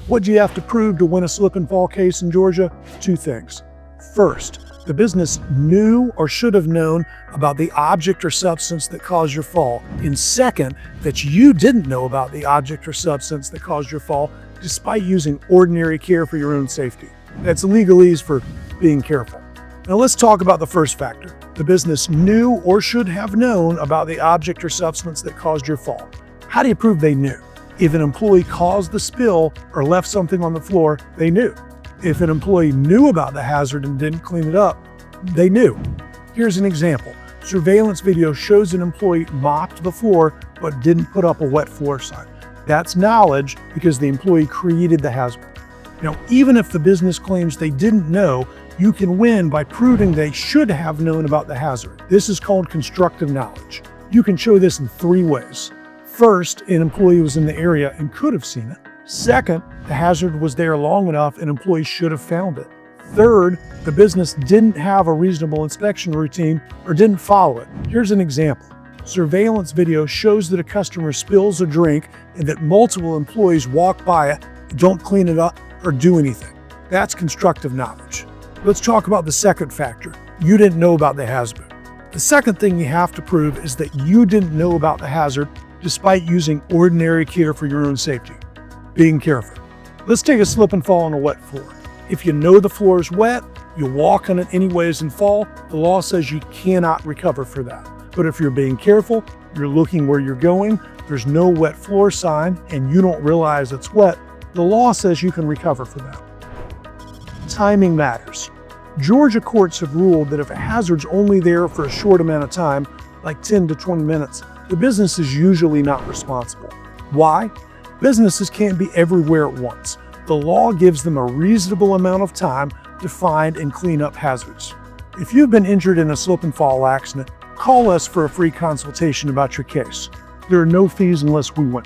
What do you have to prove to win a slip and fall case in Georgia? Two things. First, the business knew or should have known about the object or substance that caused your fall. And second, that you didn't know about the object or substance that caused your fall despite using ordinary care for your own safety. That's legalese for being careful. Now let's talk about the first factor. The business knew or should have known about the object or substance that caused your fall. How do you prove they knew? If an employee caused the spill or left something on the floor, they knew. If an employee knew about the hazard and didn't clean it up, they knew. Here's an example. Surveillance video shows an employee mopped the floor but didn't put up a wet floor sign. That's knowledge because the employee created the hazard. Now, even if the business claims they didn't know, you can win by proving they should have known about the hazard. This is called constructive knowledge. You can show this in three ways. First, an employee was in the area and could have seen it. Second, the hazard was there long enough an employee should have found it. Third, the business didn't have a reasonable inspection routine or didn't follow it. Here's an example. Surveillance video shows that a customer spills a drink and that multiple employees walk by it, don't clean it up, or do anything. That's constructive knowledge. Let's talk about the second factor. You didn't know about the hazard. The second thing you have to prove is that you didn't know about the hazard despite using ordinary care for your own safety. Being careful. Let's take a slip and fall on a wet floor. If you know the floor is wet, you walk on it anyways and fall, the law says you cannot recover for that. But if you're being careful, you're looking where you're going, there's no wet floor sign, and you don't realize it's wet, the law says you can recover for that. Timing matters. Georgia courts have ruled that if a hazard's only there for a short amount of time, like 10 to 20 minutes, the business is usually not responsible. Why? Businesses can't be everywhere at once. The law gives them a reasonable amount of time to find and clean up hazards. If you've been injured in a slip and fall accident, call us for a free consultation about your case. There are no fees unless we win.